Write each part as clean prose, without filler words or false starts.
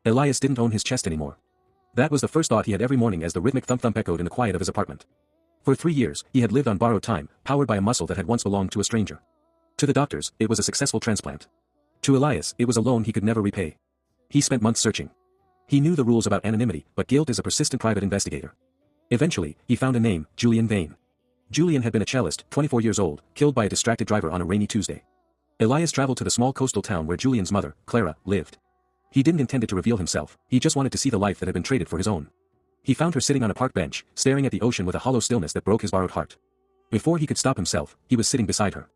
Elias didn't own his chest anymore. That was the first thought he had every morning as the rhythmic thump-thump echoed in the quiet of his apartment. For 3 years, he had lived on borrowed time, powered by a muscle that had once belonged to a stranger. To the doctors, it was a successful transplant. To Elias, it was a loan he could never repay. He spent months searching. He knew the rules about anonymity, but guilt is a persistent private investigator. Eventually, he found a name, Julian Vane. Julian had been a cellist, 24 years old, killed by a distracted driver on a rainy Tuesday. Elias traveled to the small coastal town where Julian's mother, Clara, lived. He didn't intend it to reveal himself, he just wanted to see the life that had been traded for his own. He found her sitting on a park bench, staring at the ocean with a hollow stillness that broke his borrowed heart. Before he could stop himself, he was sitting beside her.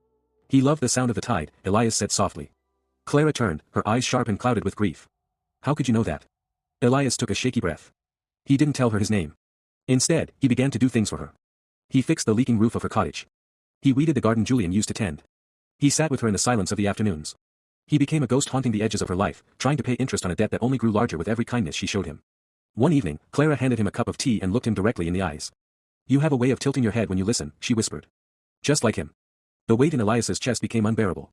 He loved the sound of the tide, Elias said softly. Clara turned, her eyes sharp and clouded with grief. How could you know that? Elias took a shaky breath. He didn't tell her his name. Instead, he began to do things for her. He fixed the leaking roof of her cottage. He weeded the garden Julian used to tend. He sat with her in the silence of the afternoons. He became a ghost haunting the edges of her life, trying to pay interest on a debt that only grew larger with every kindness she showed him. One evening, Clara handed him a cup of tea and looked him directly in the eyes. You have a way of tilting your head when you listen, she whispered. Just like him. The weight in Elias's chest became unbearable.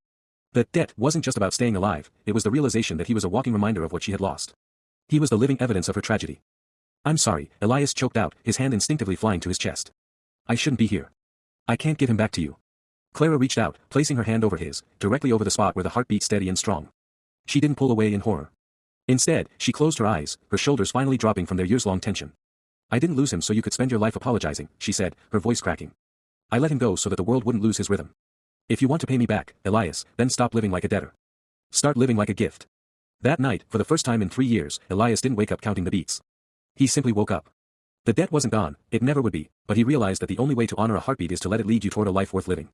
The debt wasn't just about staying alive, it was the realization that he was a walking reminder of what she had lost. He was the living evidence of her tragedy. I'm sorry, Elias choked out, his hand instinctively flying to his chest. I shouldn't be here. I can't give him back to you. Clara reached out, placing her hand over his, directly over the spot where the heart beat steady and strong. She didn't pull away in horror. Instead, she closed her eyes, her shoulders finally dropping from their years-long tension. I didn't lose him so you could spend your life apologizing, she said, her voice cracking. I let him go so that the world wouldn't lose his rhythm. If you want to pay me back, Elias, then stop living like a debtor. Start living like a gift. That night, for the first time in 3 years, Elias didn't wake up counting the beats. He simply woke up. The debt wasn't gone, it never would be, but he realized that the only way to honor a heartbeat is to let it lead you toward a life worth living.